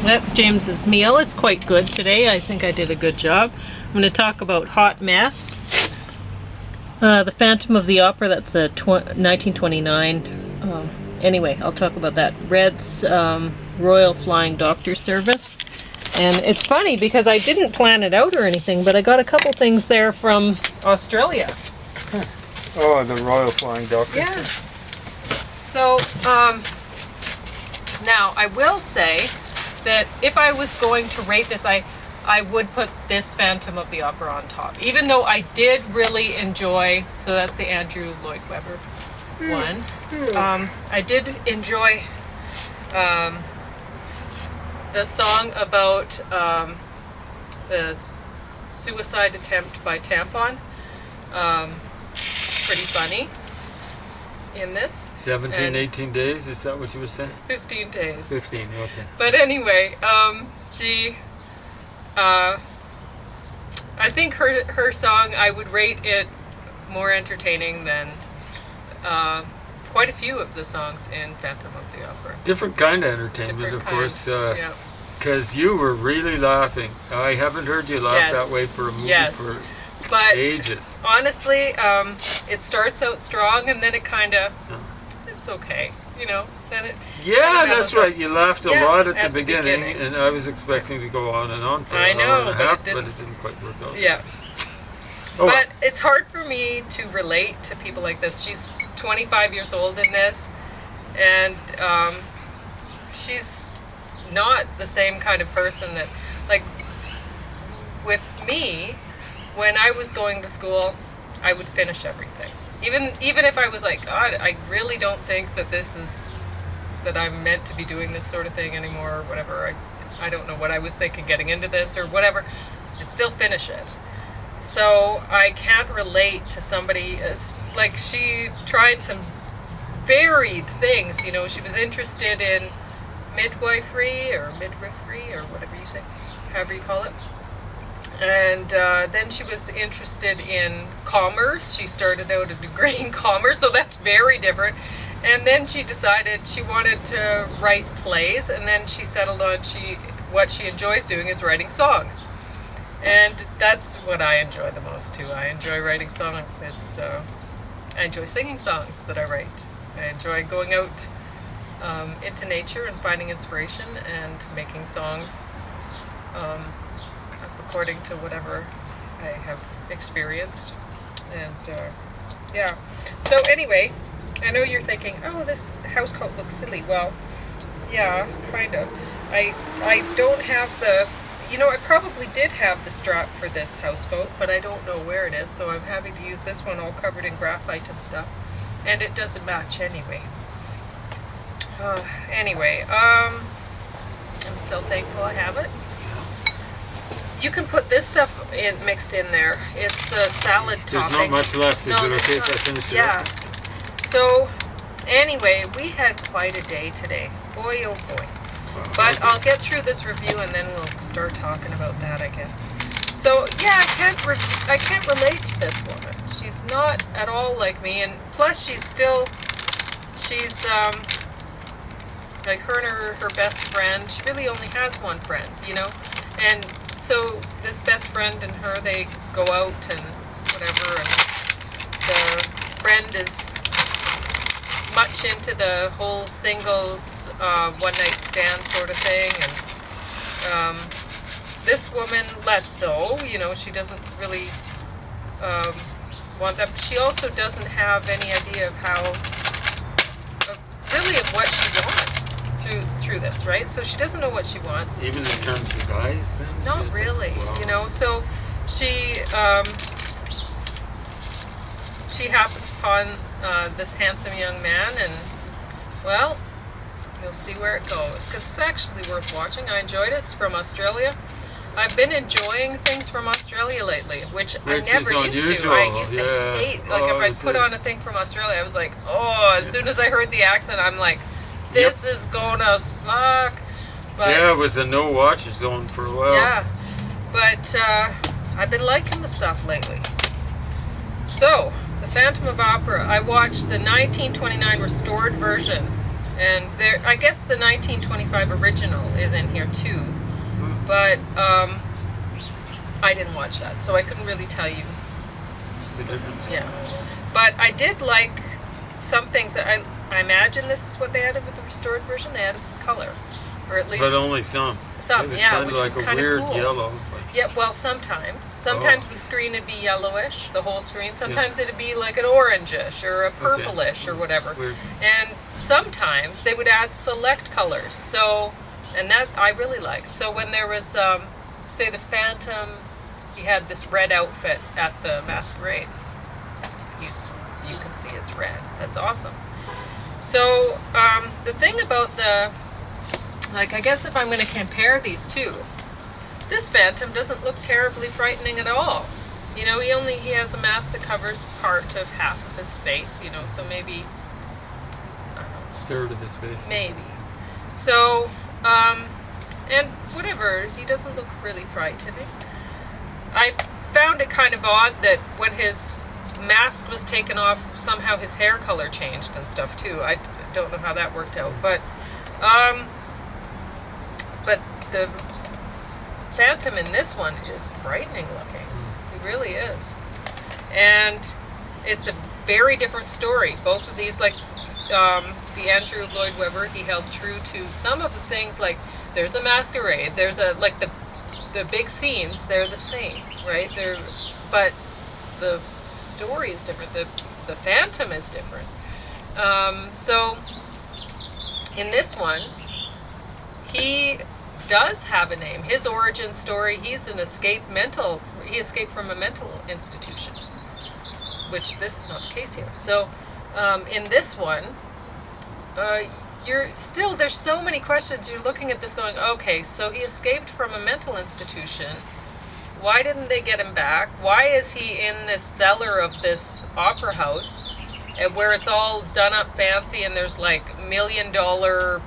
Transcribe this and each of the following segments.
That's James's meal. It's quite good today. I think I did a good job. I'm going to talk about Hot Mess. The Phantom of the Opera, that's the 1929. Anyway, I'll talk about that. Red's Royal Flying Doctor Service. And it's funny because I didn't plan it out or anything, but I got a couple things there from Australia. Oh, the Royal Flying Doctor. Yeah. So, now I will say that if I was going to rate this, I would put this Phantom of the Opera on top. Even though I did really enjoy, so that's the Andrew Lloyd Webber one. I did enjoy the song about the suicide attempt by tampon. Pretty funny in this. 17, 18 days, is that what you were saying? 15 days. 15, okay. But anyway, she, I think her song, I would rate it more entertaining than quite a few of the songs in Phantom of the Opera. Different kind of entertainment, of course. Yeah. Because you were really laughing. I haven't heard you laugh that way for a movie for ages. Honestly, it starts out strong and then it kind of, it's okay, you know. Then it. Yeah, that's right. You laughed a lot at the beginning, and I was expecting to go on and on for an hour and a half, but it didn't quite work out. Yeah. Oh, but it's hard for me to relate to people like this. She's 25 years old in this, and she's not the same kind of person that, like, with me, when I was going to school, I would finish everything. Even if I was like, God, I really don't think that that I'm meant to be doing this sort of thing anymore, or whatever. I don't know what I was thinking getting into this or whatever. I'd still finish it. So I can't relate to somebody as, like, she tried some varied things, you know. She was interested in midwifery or whatever you say, however you call it. And then she was interested in commerce. She started out a degree in commerce, so that's very different. And then she decided she wanted to write plays, and then she settled on what she enjoys doing is writing songs. And that's what I enjoy the most too. I enjoy writing songs. I enjoy singing songs that I write. I enjoy going out into nature and finding inspiration and making songs according to whatever I have experienced. And yeah. So anyway, I know you're thinking, oh, this house coat looks silly. Well, yeah, kind of. I don't have the, you know, I probably did have the strap for this house coat, but I don't know where it is, so I'm having to use this one all covered in graphite and stuff. And it doesn't match anyway. Anyway, I'm still thankful I have it. You can put this stuff mixed in there. It's the salad topping. There's not much left. Is it okay if I finish it up? So, anyway, we had quite a day today. Boy, oh boy. Wow, but I'll get through this review and then we'll start talking about that, I guess. So, yeah, I can't relate to this woman. She's not at all like me, and plus she's like her and her best friend. She really only has one friend, you know, and so this best friend and her, they go out and whatever, and the friend is much into the whole singles one-night stand sort of thing, and this woman less so, you know. She doesn't really want that, but she also doesn't have any idea of what she wants through this, right? So she doesn't know what she wants. Even in terms of guys, then? Not really, you know. So she happens upon this handsome young man, and, well, you'll see where it goes, because it's actually worth watching. I enjoyed it. It's from Australia. I've been enjoying things from Australia lately, which I never used to. I used to hate, like, if I put on a thing from Australia, I was like, oh, as soon as I heard the accent, I'm like, this is gonna suck. But, yeah, it was a no-watch zone for a while. Yeah, but I've been liking the stuff lately. So, The Phantom of Opera, I watched the 1929 restored version, And there, I guess the 1925 original is in here too, but I didn't watch that, so I couldn't really tell you. The difference. Yeah, but I did like some things that I imagine this is what they added with the restored version. They added some color, or at least. But only some. Some, yeah, which was kind of cool. Weird yellow. Yeah, well, sometimes the screen would be yellowish, the whole screen. Sometimes it'd be like an orangish or a purplish or whatever. Weird. And sometimes they would add select colors. So, and that I really liked. So when there was, say, the Phantom, he had this red outfit at the masquerade. You can see it's red. That's awesome. So the thing about I guess if I'm going to compare these two, this Phantom doesn't look terribly frightening at all. You know, he has a mask that covers part of half of his face, you know, so maybe, I don't know. Third of his face. Maybe. So, and whatever, he doesn't look really frightening. I found it kind of odd that when his mask was taken off, somehow his hair color changed and stuff too. I don't know how that worked out, but the Phantom in this one is frightening looking. He really is. And it's a very different story. Both of these, like the Andrew Lloyd Webber, he held true to some of the things, like there's the masquerade, there's the big scenes, they're the same, right? But the story is different. The Phantom is different. So in this one, he does have a name. His origin story, he escaped from a mental institution, which this is not the case here. So in this one, there's so many questions. You're looking at this going, okay, so he escaped from a mental institution. Why didn't they get him back? Why is he in this cellar of this opera house where it's all done up fancy and there's like $1 million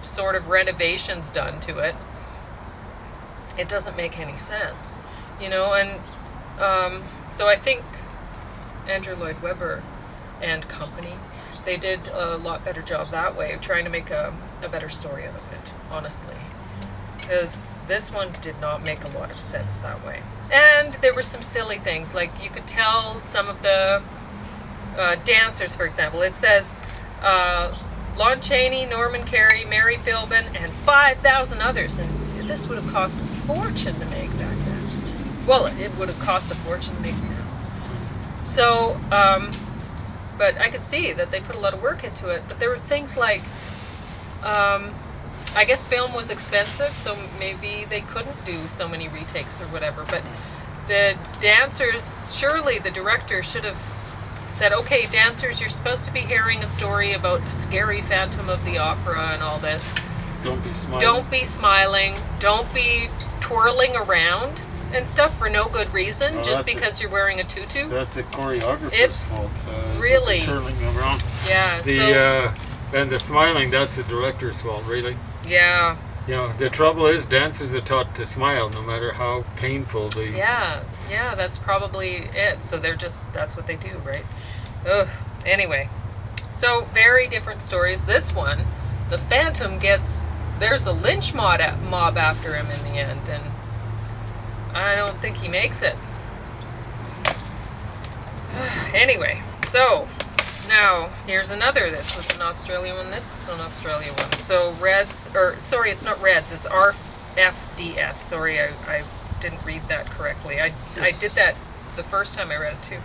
sort of renovations done to it? It doesn't make any sense, you know. And so I think Andrew Lloyd Webber and company, they did a lot better job that way of trying to make a better story out of it, honestly, because this one did not make a lot of sense that way. And there were some silly things, like you could tell some of the dancers, for example, it says Lon Chaney, Norman Carey, Mary Philbin, and 5,000 others, and this would have cost a fortune to make back then. Well, it would have cost a fortune to make now. So, but I could see that they put a lot of work into it. But there were things like, I guess film was expensive, so maybe they couldn't do so many retakes or whatever. But the dancers, surely the director should have said, okay, dancers, you're supposed to be hearing a story about a scary Phantom of the Opera and all this. Don't be smiling. Don't be smiling. Don't be twirling around and stuff for no good reason, just because you're wearing a tutu. That's the choreographer's fault. Really. Twirling around. Yeah. And the smiling, that's the director's fault, really. Yeah. You know, the trouble is dancers are taught to smile no matter how painful the... Yeah, that's probably it. So that's what they do, right? Ugh. Anyway, so very different stories. This one, the Phantom there's a lynch mob after him in the end, and I don't think he makes it. Anyway, so now here's another. This was an Australian one. This is an Australian one. So it's not Reds. It's RFDS. Sorry, I didn't read that correctly. I did that the first time I read it too.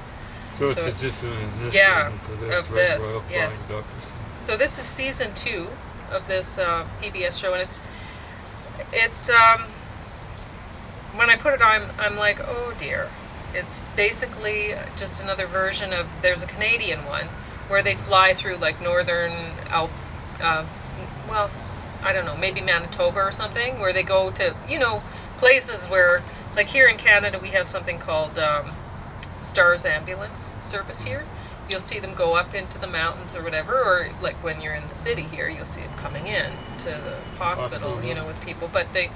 So it's just an initialism for this. Of this, Royal yes. Flying Doctors. So this is season 2 of this PBS show, and it's when I put it on, I'm like, oh dear. It's basically just another version of, there's a Canadian one where they fly through like northern, well, I don't know, maybe Manitoba or something, where they go to, places where, like here in Canada, we have something called Stars Ambulance Service here. You'll see them go up into the mountains or whatever, or like when you're in the city here, you'll see them coming in to the hospital, with people. But they,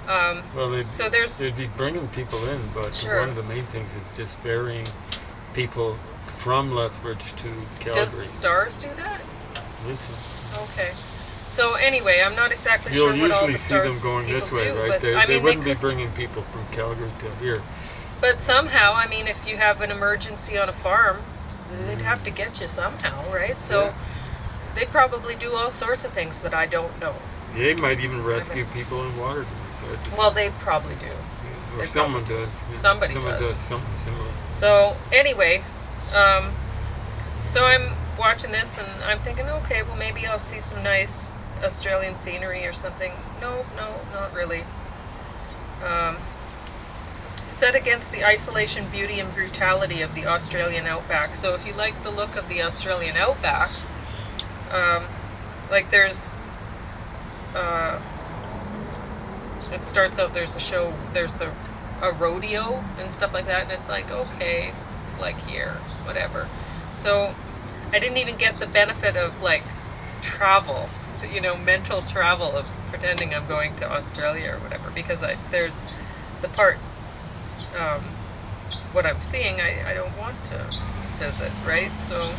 they'd be bringing people in, but one of the main things is just ferrying people from Lethbridge to Calgary. Does the Stars do that? Listen. Okay. So anyway, I'm not exactly You'll sure what all usually the see stars them going people this way, do, right? but, They, I they mean, wouldn't they be could, bringing people from Calgary to here. but somehow, I mean, if you have an emergency on a farm, they'd have to get you somehow, right? So Yeah. they probably do all sorts of things that I don't know. They might even rescue people in water. So Well, they probably do. or they someone probably does. Yeah. Somebody Someone does. does something similar. So anyway, so I'm watching this and I'm thinking, okay, well maybe I'll see some nice Australian scenery or something. No, not really. Set against the isolation, beauty, and brutality of the Australian outback. So if you like the look of the Australian outback, like there's, it starts out, there's a show, there's a rodeo and stuff like that, and it's like, okay, it's like here, whatever. So I didn't even get the benefit of like travel, mental travel of pretending I'm going to Australia or whatever, because there's the part, what I'm seeing, I don't want to visit, right? So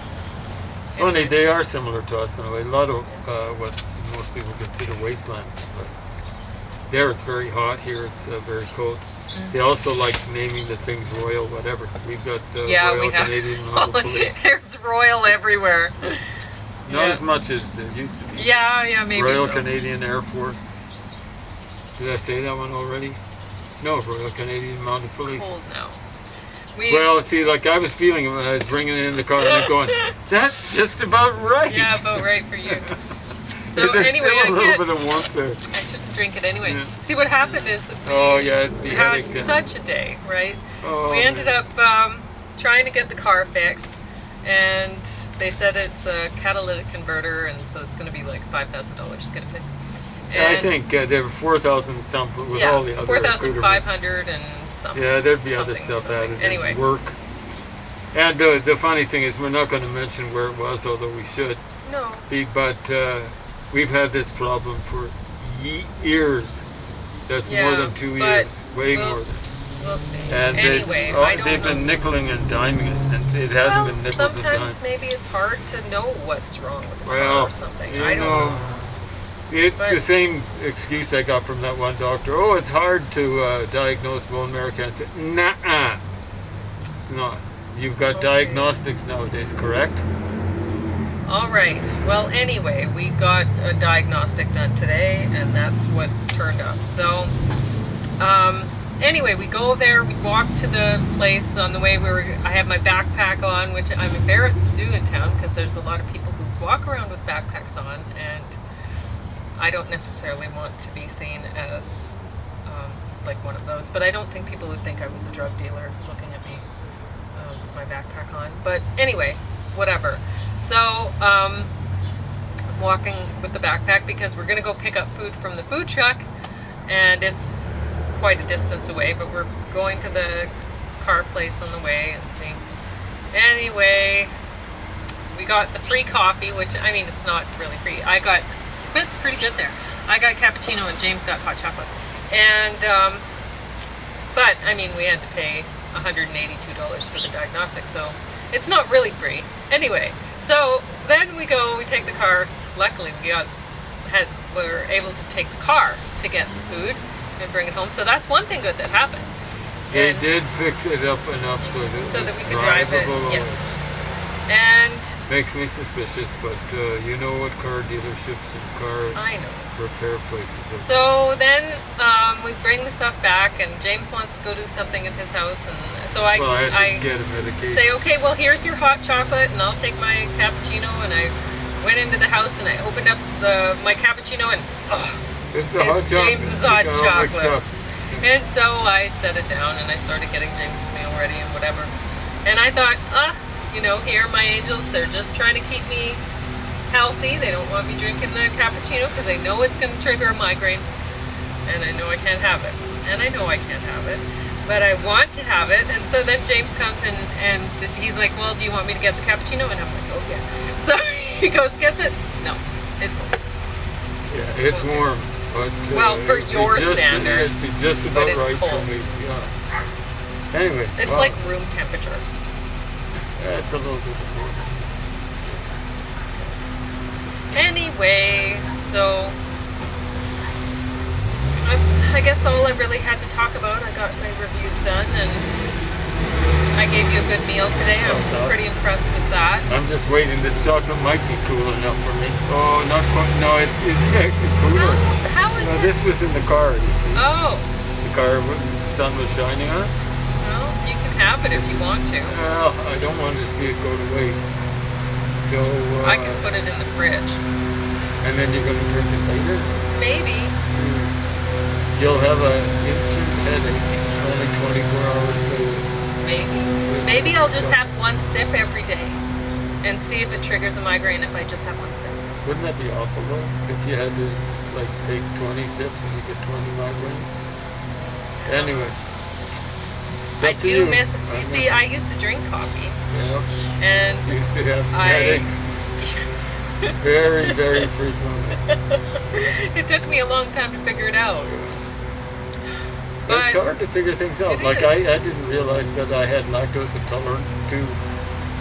Funny, they are similar to us in a way. A lot of what most people consider wasteland. But there it's very hot, here it's very cold. They also like naming the things royal, whatever. We've got Royal Canadian Mounted Police. There's royal everywhere. Not as much as there used to be. Yeah, maybe Royal so. Canadian Air Force. Did I say that one already? No, Royal Canadian Mounted Police. It's cold now. Well, see, like I was feeling it when I was bringing it in the car, and I'm going, that's just about right. Yeah, about right for you. So there's anyway, still a little bit of warmth there. I shouldn't drink it anyway. Yeah. See, what happened is it'd be we had headache then. such a day, right? Oh, we ended up trying to get the car fixed, and they said it's a catalytic converter, and so it's going to be like $5,000 to get it fixed. And I think there were 4,000 something with all the other 4,500 and something. Yeah, there'd be other stuff added. Anyway. Work. And the funny thing is, we're not going to mention where it was, although we should. No. But we've had this problem for years. That's more than 2 years. Way more than. We'll see. And anyway, they've been nickeling and diming us, and it hasn't been nickels and dimes. Sometimes maybe it's hard to know what's wrong with a car or something. I don't know. It's the same excuse I got from that one doctor. Oh, it's hard to diagnose bone marrow cancer. Nuh-uh. It's not. You've got diagnostics nowadays, correct? All right. Well, anyway, we got a diagnostic done today, and that's what turned up. So, anyway, we go there. We walk to the place on the way. I have my backpack on, which I'm embarrassed to do in town because there's a lot of people who walk around with backpacks on, and I don't necessarily want to be seen as like one of those, but I don't think people would think I was a drug dealer looking at me with my backpack on. But anyway, whatever. So I'm walking with the backpack because we're going to go pick up food from the food truck, and it's quite a distance away, but we're going to the car place on the way and seeing. Anyway, we got the free coffee, which, I mean, it's not really free. It's pretty good there. I got cappuccino and James got hot chocolate. And, but, I mean, we had to pay $182 for the diagnostic, so it's not really free. Anyway, so then we take the car. Luckily, we were able to take the car to get the food and bring it home. So that's one thing good that happened. They did fix it up enough so that we could drive it. Yes. And makes me suspicious, but you know what car dealerships and car repair places are. So then we bring the stuff back, and James wants to go do something at his house, and so I had to get a medication. Say, okay, well, here's your hot chocolate, and I'll take my cappuccino. And I went into the house and I opened up my cappuccino, and it's James's hot chocolate. And so I set it down and I started getting James' meal ready and whatever. And I thought, here are my angels. They're just trying to keep me healthy. They don't want me drinking the cappuccino because they know it's going to trigger a migraine. And I know I can't have it. And I know I can't have it. But I want to have it. And so then James comes in and he's like, well, do you want me to get the cappuccino? And I'm like, oh, yeah. So he goes, gets it. No, it's cold. Yeah, it's warm. But, well, for your standards. It's just about right for me. Yeah. Anyway. It's like room temperature. Yeah, it's a little bit warm. Anyway, So that's, I guess, all I really had to talk about. I got my reviews done, and I gave you a good meal today. I'm That's awesome. pretty impressed with that. I'm just waiting. This chocolate might be cool enough for me. Oh, not quite. No, it's actually cooler. How is No, it? this was in the car, you see. Oh, The car, the sun was shining on it. well, you can have it if you want to. Well, I don't want to see it go to waste. So. I can put it in the fridge. And then you're going to drink it later? Maybe. You'll have an instant headache only 24 hours later. Maybe I'll just have one sip every day and see if it triggers a migraine if I just have one sip. Wouldn't that be awful though? If you had to like take 20 sips and you get 20 migraines? Anyway. It's I up to do you. miss it. You see, I used to drink coffee. Yeah. And Used to have headaches very, very frequently. it took me a long time to figure it out. It's hard to figure things out. It Like is. I didn't realize that I had lactose intolerance to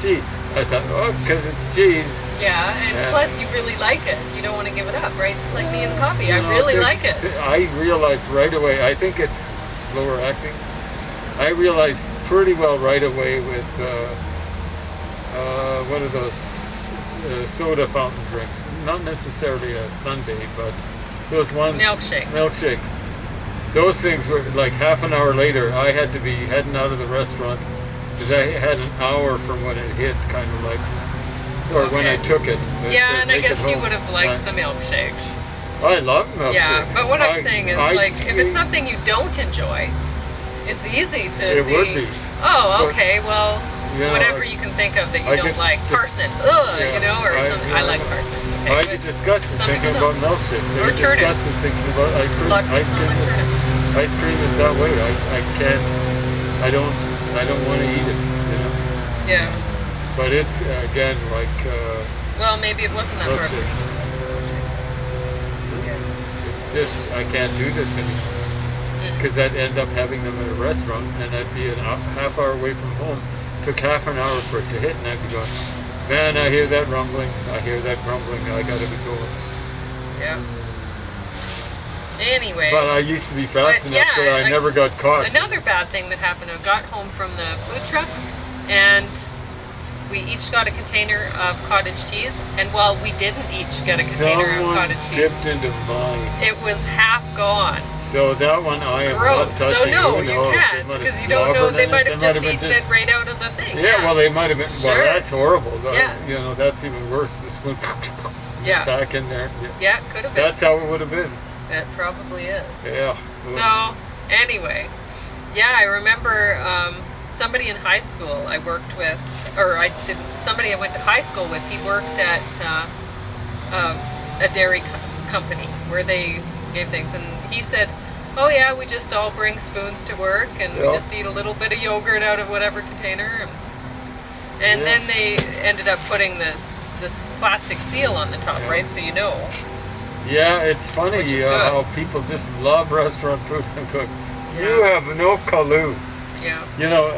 cheese. I thought, oh, because it's cheese. Yeah, and Yeah. plus you really like it. You don't want to give it up, right? Just like me and the coffee. I You know, really like it. I realized right away. I think it's slower acting. I realized pretty well right away with what are those soda fountain drinks? Not necessarily a sundae, but those ones. Milkshakes. Milkshake. Those things were like half an hour later. I had to be heading out of the restaurant because I had an hour from when it hit, kind of like, or when I Okay. took it. Yeah, to and I make it guess you home. would have liked the milkshake. I love milkshakes. Yeah, but what I'm saying is, I- like, if it's something you don't enjoy, it's easy to It see. would be. Oh, But, okay. Well, yeah, whatever you can think of that you I don't could like. just- Parsnips, yeah, you know, or something. I like yeah. parsnips. I Okay, get but disgusted some thinking people about don't. milkshakes. I Or get turnips. disgusted thinking about ice cream. Lot of Ice people cream don't like is turnips. ice cream is that way. I can't. I don't want to eat it. You know. Yeah. But it's again like Well, maybe it wasn't that hard. milkshake. Yeah. It's just I can't do this anymore because I'd end up having them at a restaurant and I'd be half hour away from home. Took half an hour for it to hit, and I'd be going, man, I hear that rumbling. I hear that grumbling. I gotta be going. Yeah. Anyway. But I used to be fast But, enough so yeah, I never got caught. Another bad thing that happened, I got home from the food truck and we each got a container of cottage cheese, and while we didn't each get a container Someone of cottage cheese, dipped into mine. it was half gone. So that one I am Gross. not touching. So no, Who you knows? can't, They might have because you don't know, slobbered they in might it. have They just might eaten just- it right out of the thing. Yeah, well, they might have been. Sure. Well, that's horrible. Yeah. You know, that's even worse. The spoon Yeah. back in there. Yeah. Yeah, it could have been. That's how it would have been. It probably is. Yeah. So, anyway, yeah, I remember somebody in high school I worked with, or somebody I went to high school with, he worked at a dairy company where they gave things, and he said, oh yeah, we just all bring spoons to work, and we Yeah. just eat a little bit of yogurt out of whatever container, and Yeah. then they ended up putting this plastic seal on the top, Yeah. right, so you know. Yeah, it's funny Which is how good. people just love restaurant food and cook. Yeah. You have no clue. Yeah. You know,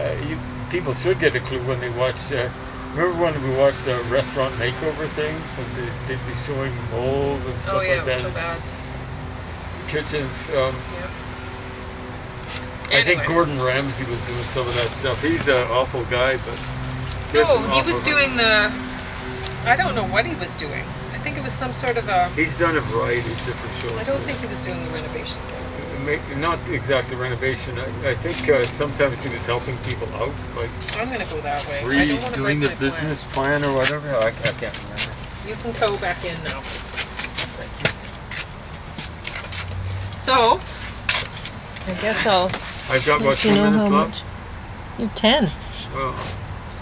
people should get a clue when they watch. Remember when we watched the restaurant makeover things, and they'd be showing mold and stuff Oh yeah, like it was that so in bad. kitchens. Yeah. I think Anyway. Gordon Ramsay was doing some of that stuff. He's an awful guy, but did No, some he awful was things. doing I don't know what he was doing. I think it was some sort of a, He's done a variety of different shows. I don't think he was doing the renovation thing. Not exactly renovation. I think sometimes he was helping people out, like I'm going to go that way. I don't want to break redoing the my business plan or whatever. I can't remember. plan. You can go back in now. So, I guess I'll I've got about Don't 2 you know minutes how left. much? You have 10. Well,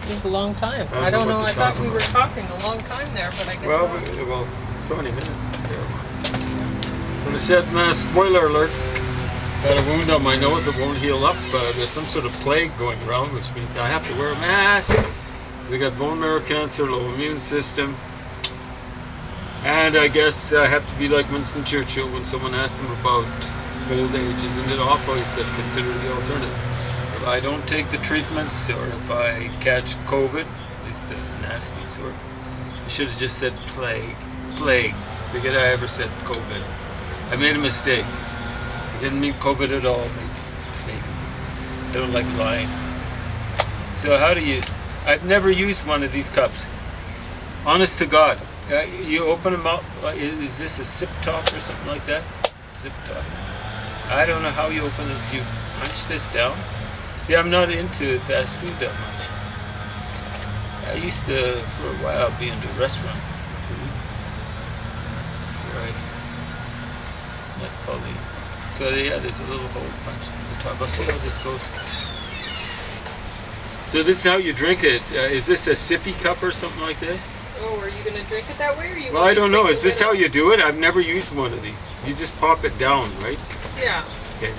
it was a long time. I I don't don't know know. what I to thought talk we were about. talking a long time there, but I guess well, not. well, 20 minutes. Gonna set mask. Spoiler alert. Got a wound on my nose that won't heal up. There's some sort of plague going around, which means I have to wear a mask. So I got bone marrow cancer, low immune system. And I guess I have to be like Winston Churchill when someone asked him about old age. Isn't it awful? He said, consider the alternative. If I don't take the treatments, or if I catch COVID, at least the nasty sort, I should have just said plague. Plague. Forget I ever said COVID. I made a mistake. I didn't mean COVID at all. Maybe. I don't like lying. So how do you... I've never used one of these cups. Honest to God. You open them up. Is this a sip top or something like that? Zip top. I don't know how you open it. You punch this down. See, I'm not into fast food that much. I used to, for a while, be into restaurant food. Before I met Pauline. So yeah, there's a little hole punched in the top. I'll see how this goes. So this is how you drink it. Is this a sippy cup or something like that? Oh, are you going to drink it that way? Or you Well, I don't know. Is this how you do it? I've never used one of these. You just pop it down, right? Yeah. Okay.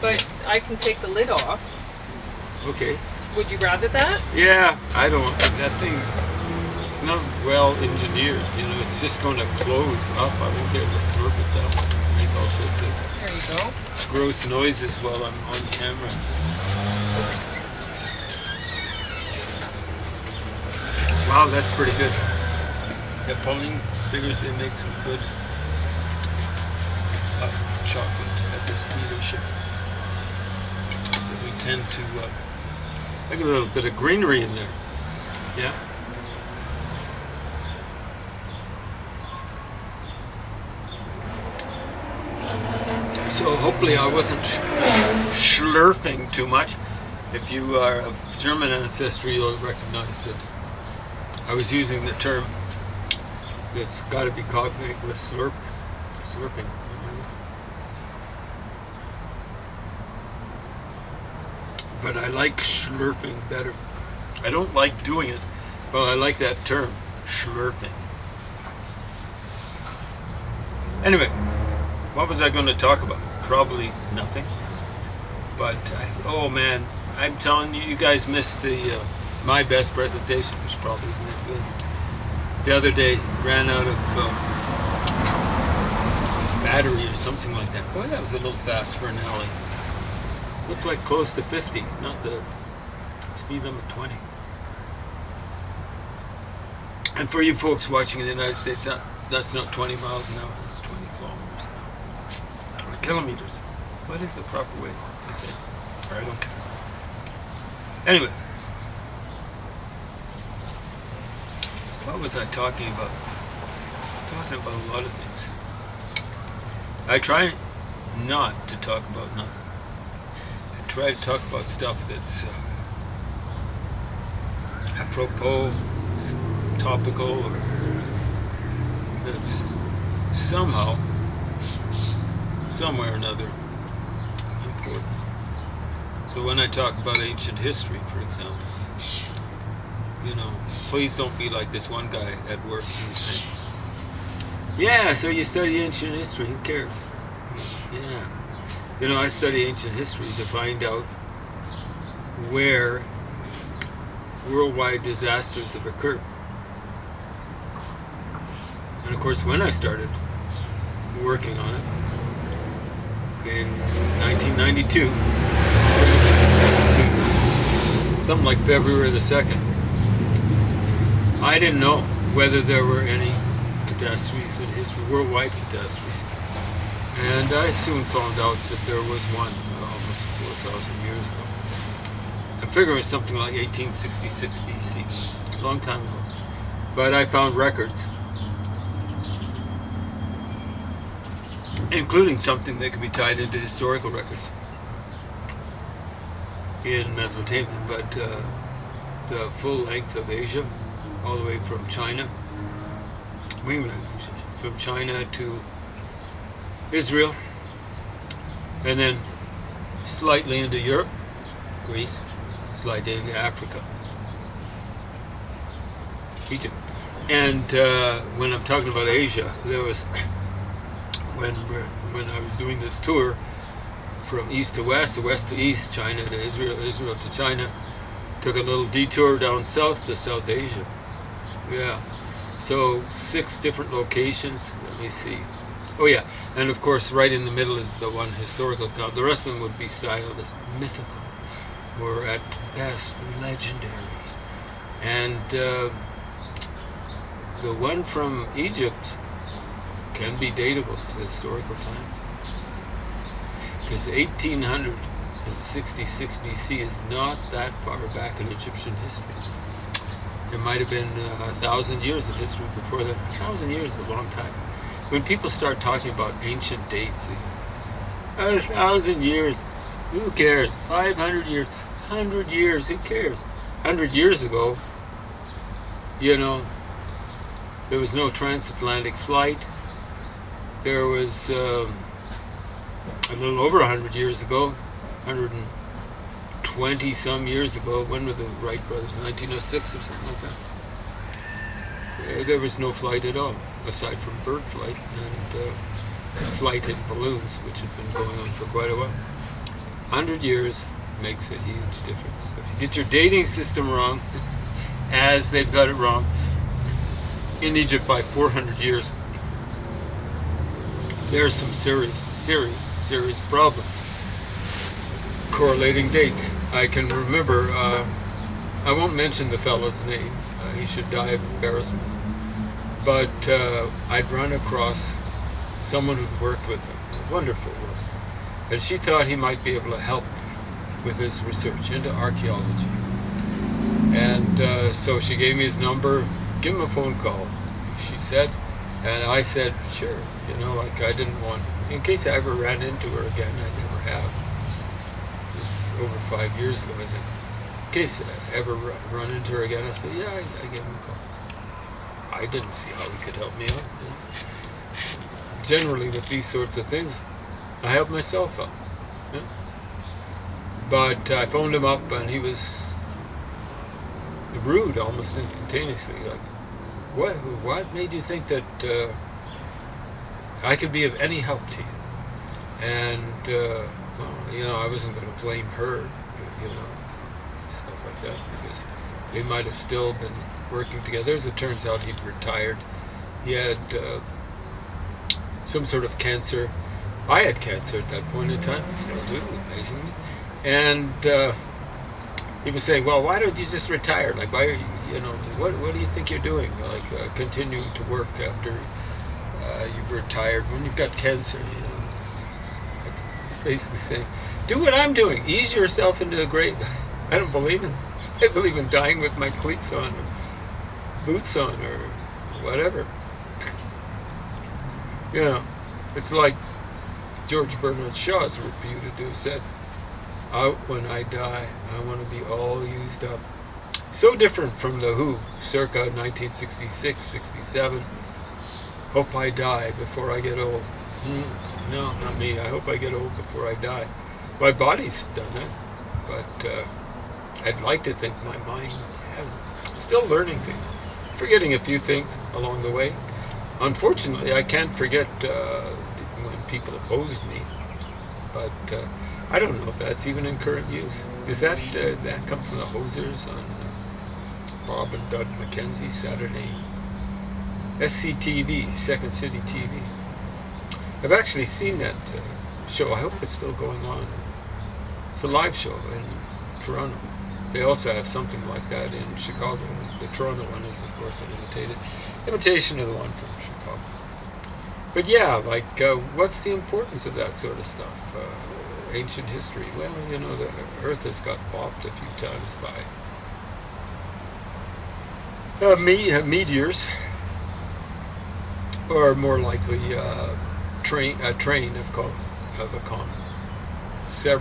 But I can take the lid off. Okay. Would you rather that? Yeah, I don't. That thing, it's not well engineered. You know, it's just going to close up. I won't be able to slurp it down. Make all sorts of There you go. gross noises while I'm on camera. Wow, that's pretty good. Yeah, Pauline figures they make some good hot chocolate at this dealership. But we tend to like a little bit of greenery in there. Yeah. So hopefully I wasn't schlurfing too much. If you are of German ancestry, you'll recognize that I was using the term that's got to be cognate with slurping. But I like schlurfing better. I don't like doing it, but I like that term, schlurfing. Anyway, what was I going to talk about? Probably nothing. But, oh man, I'm telling you, you guys missed the my best presentation, which probably isn't that good. The other day, ran out of battery or something like that. Boy, that was a little fast for an alley. Looked like close to 50, not the speed limit 20. And for you folks watching in the United States, that's not 20 miles an hour, that's 20 kilometers an hour. Or kilometers. What is the proper way to say it? I don't care. Anyway. What was I talking about? Talking about a lot of things. I try not to talk about nothing. I try to talk about stuff that's apropos, topical, or that's somehow, somewhere or another, important. So when I talk about ancient history, for example, you know, please don't be like this one guy at work who's saying, yeah, so you study ancient history, who cares? Yeah. You know, I study ancient history to find out where worldwide disasters have occurred. And of course, when I started working on it in 1992, something like February the 2nd, I didn't know whether there were any catastrophes in history, worldwide catastrophes. And I soon found out that there was one almost 4,000 years ago. I'm figuring something like 1866 BC, a long time ago. But I found records, including something that could be tied into historical records in Mesopotamia, but the full length of Asia, all the way from China, from China to Israel, and then slightly into Europe, Greece, slightly into Africa, Egypt. And when I'm talking about Asia, there was, when I was doing this tour from east to west to east, China to Israel, Israel to China, took a little detour down south to South Asia. Yeah, so 6 different locations. Let me see. Oh yeah, and of course right in the middle is the one historical account. The rest of them would be styled as mythical, or at best legendary. And the one from Egypt can be datable to historical times. Because 1866 BC is not that far back in Egyptian history. There might have been 1,000 years of history before that. 1,000 years is a long time. When people start talking about ancient dates, 1,000 years, who cares? 500 years, 100 years, who cares? 100 years ago, there was no transatlantic flight. There was a little over 100 years ago, 120 some years ago. When were the Wright brothers? 1906 or something like that. There was no flight at all, aside from bird flight and flight in balloons, which had been going on for quite a while. 100 years makes a huge difference. If you get your dating system wrong, as they've got it wrong in Egypt by 400 years, there are some serious problems correlating dates. I can remember, I won't mention the fellow's name, he should die of embarrassment, but I'd run across someone who'd worked with him, wonderful work, and she thought he might be able to help me with his research into archaeology. And so she gave me his number, give him a phone call, she said, and I said, sure, like I didn't want, in case I ever ran into her again, I never have. It was over 5 years ago, I think. In case I ever run into her again, I said, yeah, I gave him a call. I didn't see how he could help me out. Generally, with these sorts of things, I help myself out. Yeah? But I phoned him up, and he was rude almost instantaneously. Like, what made you think that I could be of any help to you? And I wasn't going to blame her, stuff like that, because they might have still been working together. As it turns out, he'd retired. He had some sort of cancer. I had cancer at that point in time, still do, amazingly. And he was saying, well, why don't you just retire? Like, why are you, what do you think you're doing? Like, continuing to work after you've retired when you've got cancer, Basically saying, do what I'm doing. Ease yourself into the grave. I don't believe in, I believe in dying with my cleats on, or boots on, or whatever. It's like George Bernard Shaw is reputed to have said, when I die, I want to be all used up. So different from the Who, circa 1966, 67. Hope I die before I get old. No, not me. I hope I get old before I die. My body's done that, but I'd like to think my mind hasn't. Still learning things, forgetting a few things along the way. Unfortunately, I can't forget when people opposed me, but I don't know if that's even in current use. Is that come from the Hosers on Bob and Doug McKenzie Saturday? SCTV, Second City TV. I've actually seen that show. I hope it's still going on. It's a live show in Toronto. They also have something like that in Chicago. The Toronto one is, of course, an imitation of the one from Chicago. But yeah, like, what's the importance of that sort of stuff? Ancient history. Well, the Earth has got bopped a few times by meteors, or more likely a train of a comet. Several